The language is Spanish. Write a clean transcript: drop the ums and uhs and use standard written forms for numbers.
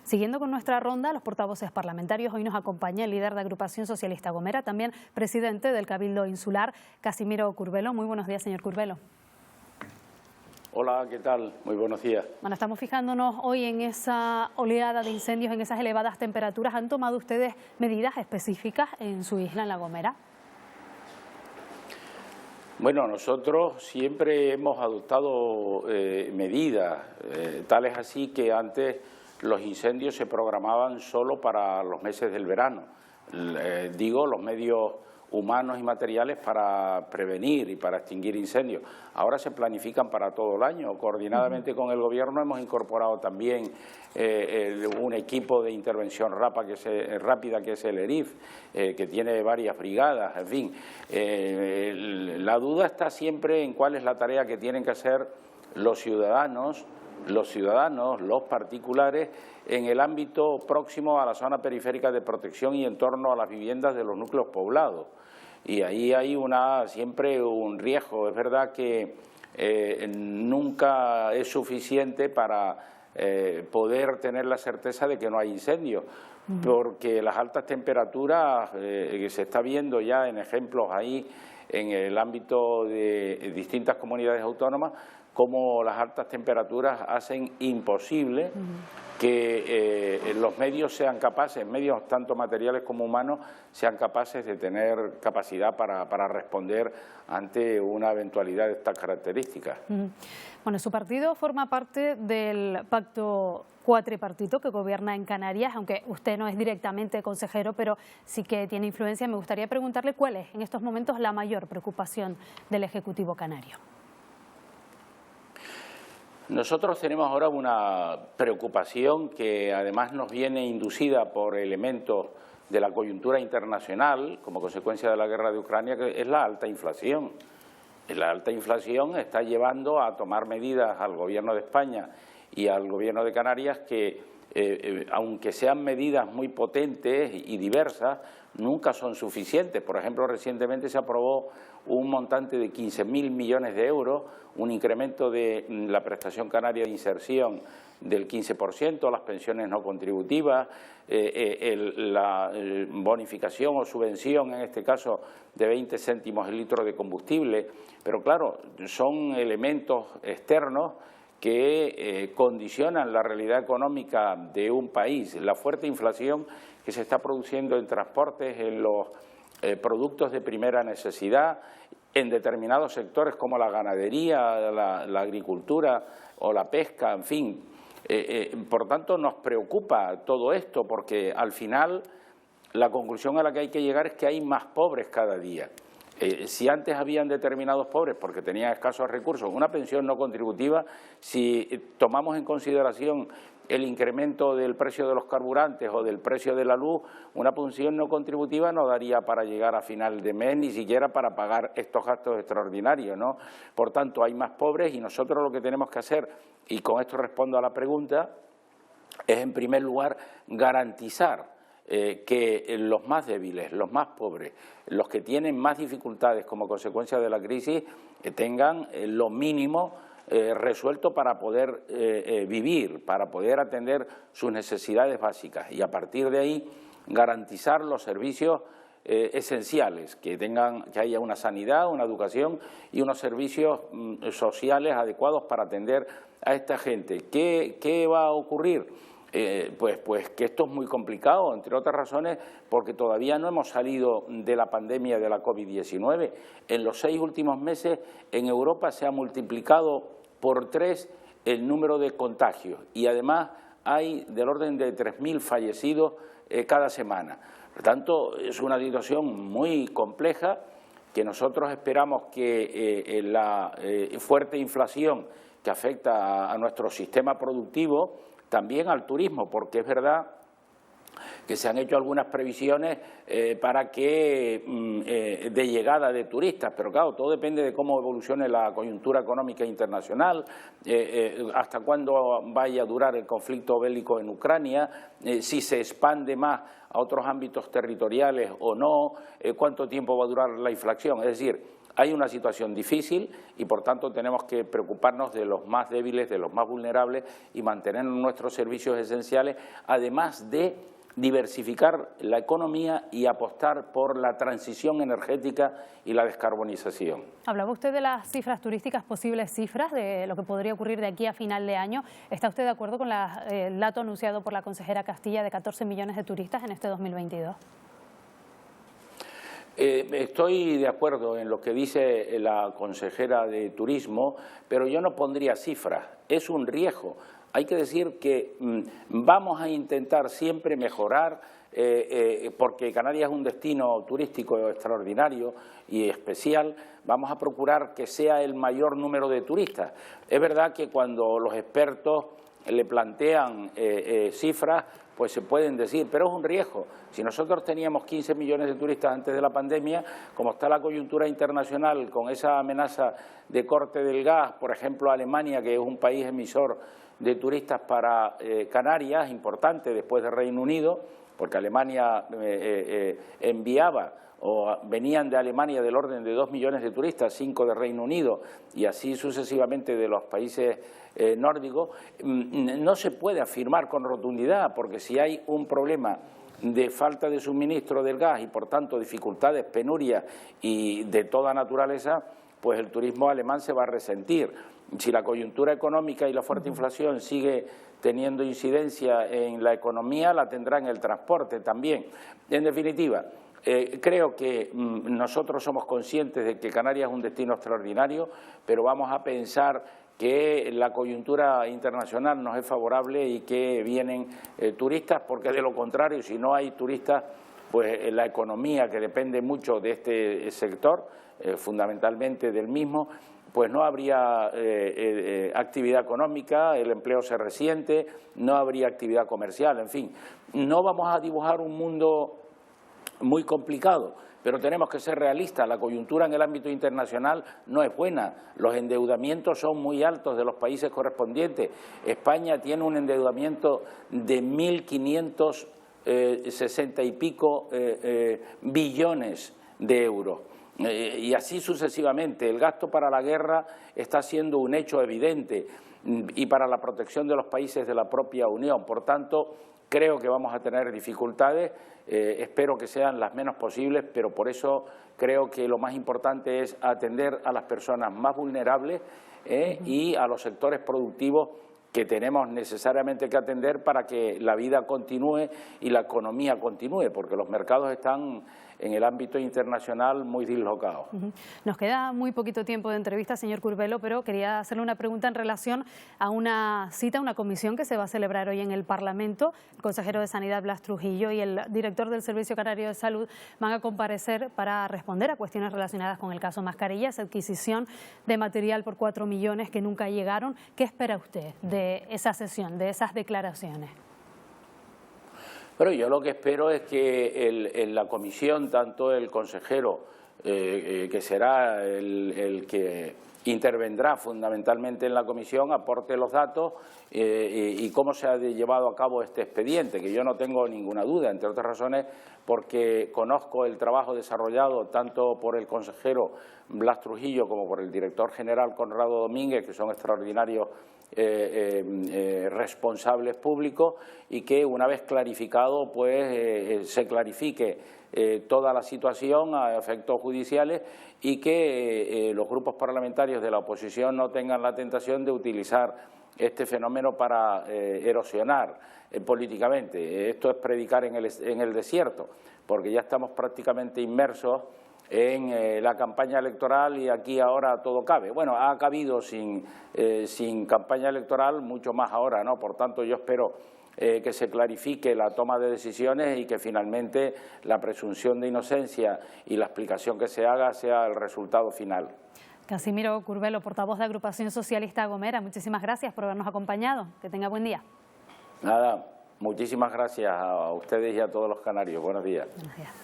Siguiendo con nuestra ronda, los portavoces parlamentarios, hoy nos acompaña el líder de Agrupación Socialista Gomera, también presidente del Cabildo Insular, Casimiro Curbelo. Muy buenos días, señor Curbelo. Hola, ¿qué tal? Muy buenos días. Bueno, estamos fijándonos hoy en esa oleada de incendios, en esas elevadas temperaturas. ¿Han tomado ustedes medidas específicas en su isla, en La Gomera? Bueno, nosotros siempre hemos adoptado medidas, tal es así que antes los incendios se programaban solo para los meses del verano. Digo, los medios humanos y materiales para prevenir y para extinguir incendios. Ahora se planifican para todo el año. Coordinadamente con el Gobierno hemos incorporado también un equipo de intervención rápida que es el ERIF, que tiene varias brigadas, en fin. La duda está siempre en cuál es la tarea que tienen que hacer los ciudadanos, los particulares, en el ámbito próximo a la zona periférica de protección y en torno a las viviendas de los núcleos poblados. Y ahí hay siempre un riesgo. Es verdad que nunca es suficiente para poder tener la certeza de que no hay incendios, porque las altas temperaturas que se está viendo ya en ejemplos ahí en el ámbito de distintas comunidades autónomas, como las altas temperaturas hacen imposible que los medios sean capaces, medios tanto materiales como humanos, sean capaces de tener capacidad para responder ante una eventualidad de estas características. Bueno, su partido forma parte del pacto cuatripartito que gobierna en Canarias, aunque usted no es directamente consejero, pero sí que tiene influencia. Me gustaría preguntarle cuál es en estos momentos la mayor preocupación del Ejecutivo canario. Nosotros tenemos ahora una preocupación que además nos viene inducida por elementos de la coyuntura internacional como consecuencia de la guerra de Ucrania, que es la alta inflación. La alta inflación está llevando a tomar medidas al Gobierno de España y al Gobierno de Canarias que, aunque sean medidas muy potentes y diversas, nunca son suficientes. Por ejemplo, recientemente se aprobó un montante de 15.000 millones de euros, un incremento de la prestación canaria de inserción del 15%, las pensiones no contributivas, la bonificación o subvención, en este caso, de 20 céntimos el litro de combustible. Pero claro, son elementos externos que condicionan la realidad económica de un país. La fuerte inflación que se está produciendo en transportes, en los productos de primera necesidad, en determinados sectores como la ganadería, la agricultura o la pesca, en fin. Por tanto, nos preocupa todo esto porque al final la conclusión a la que hay que llegar es que hay más pobres cada día. Si antes habían determinados pobres porque tenían escasos recursos, una pensión no contributiva, si tomamos en consideración el incremento del precio de los carburantes o del precio de la luz, una pensión no contributiva no daría para llegar a final de mes ni siquiera para pagar estos gastos extraordinarios, ¿no? Por tanto, hay más pobres y nosotros lo que tenemos que hacer, y con esto respondo a la pregunta, es en primer lugar garantizar que los más débiles, los más pobres, los que tienen más dificultades como consecuencia de la crisis, tengan lo mínimo resuelto para poder vivir, para poder atender sus necesidades básicas y a partir de ahí garantizar los servicios esenciales, que haya una sanidad, una educación y unos servicios sociales adecuados para atender a esta gente. ¿Qué va a ocurrir? Pues que esto es muy complicado, entre otras razones porque todavía no hemos salido de la pandemia de la COVID-19. En los 6 últimos meses en Europa se ha multiplicado por 3 el número de contagios y además hay del orden de 3.000 fallecidos cada semana. Por tanto, es una situación muy compleja que nosotros esperamos que la fuerte inflación que afecta a nuestro sistema productivo, también al turismo, porque es verdad que se han hecho algunas previsiones para que de llegada de turistas, pero claro, todo depende de cómo evolucione la coyuntura económica internacional, hasta cuándo vaya a durar el conflicto bélico en Ucrania, si se expande más a otros ámbitos territoriales o no, cuánto tiempo va a durar la inflación. Es decir, Hay una situación difícil y, por tanto, tenemos que preocuparnos de los más débiles, de los más vulnerables y mantener nuestros servicios esenciales, además de diversificar la economía y apostar por la transición energética y la descarbonización. Hablaba usted de las cifras turísticas, posibles cifras de lo que podría ocurrir de aquí a final de año. ¿Está usted de acuerdo con el dato anunciado por la consejera Castilla de 14 millones de turistas en este 2022? Estoy de acuerdo en lo que dice la consejera de Turismo, pero yo no pondría cifras, es un riesgo. Hay que decir que vamos a intentar siempre mejorar, porque Canarias es un destino turístico extraordinario y especial, vamos a procurar que sea el mayor número de turistas. Es verdad que cuando los expertos le plantean cifras, pues se pueden decir, pero es un riesgo. Si nosotros teníamos 15 millones de turistas antes de la pandemia, como está la coyuntura internacional con esa amenaza de corte del gas, por ejemplo Alemania, que es un país emisor de turistas para Canarias, importante después del Reino Unido, porque Alemania enviaba o venían de Alemania del orden de 2 millones de turistas, 5 de Reino Unido y así sucesivamente de los países nórdicos, no se puede afirmar con rotundidad, porque si hay un problema de falta de suministro del gas y por tanto dificultades, penurias y de toda naturaleza, pues el turismo alemán se va a resentir. Si la coyuntura económica y la fuerte inflación sigue teniendo incidencia en la economía, la tendrá en el transporte también. En definitiva, creo que nosotros somos conscientes de que Canarias es un destino extraordinario, pero vamos a pensar que la coyuntura internacional nos es favorable y que vienen turistas, porque de lo contrario, si no hay turistas, pues la economía, que depende mucho de este sector, fundamentalmente del mismo, pues no habría actividad económica, el empleo se resiente, no habría actividad comercial, en fin. No vamos a dibujar un mundo muy complicado, pero tenemos que ser realistas. La coyuntura en el ámbito internacional no es buena, los endeudamientos son muy altos de los países correspondientes. España tiene un endeudamiento de 1.560 y pico billones de euros. Y así sucesivamente. El gasto para la guerra está siendo un hecho evidente y para la protección de los países de la propia Unión. Por tanto, creo que vamos a tener dificultades, espero que sean las menos posibles, pero por eso creo que lo más importante es atender a las personas más vulnerables y a los sectores productivos que tenemos necesariamente que atender para que la vida continúe y la economía continúe, porque los mercados están en el ámbito internacional muy dislocados. Nos queda muy poquito tiempo de entrevista, señor Curbelo, pero quería hacerle una pregunta en relación a una cita, una comisión que se va a celebrar hoy en el Parlamento. El consejero de Sanidad, Blas Trujillo, y el director del Servicio Canario de Salud van a comparecer para responder a cuestiones relacionadas con el caso Mascarillas, adquisición de material por 4 millones que nunca llegaron. ¿Qué espera usted de esa sesión, de esas declaraciones? Pero yo lo que espero es que en la comisión, tanto el consejero, que será el que intervendrá fundamentalmente en la comisión, aporte los datos y cómo se ha llevado a cabo este expediente, que yo no tengo ninguna duda, entre otras razones porque conozco el trabajo desarrollado tanto por el consejero Blas Trujillo como por el director general Conrado Domínguez, que son extraordinarios responsables públicos, y que una vez clarificado pues se clarifique toda la situación a efectos judiciales y que los grupos parlamentarios de la oposición no tengan la tentación de utilizar este fenómeno para erosionar políticamente. Esto es predicar en el desierto, porque ya estamos prácticamente inmersos en la campaña electoral y aquí ahora todo cabe. Bueno, ha cabido sin campaña electoral mucho más ahora, ¿no? Por tanto, yo espero que se clarifique la toma de decisiones y que finalmente la presunción de inocencia y la explicación que se haga sea el resultado final. Casimiro Curbelo, portavoz de Agrupación Socialista Gomera, muchísimas gracias por habernos acompañado. Que tenga buen día. Nada, muchísimas gracias a ustedes y a todos los canarios. Buenos días. Buenos días.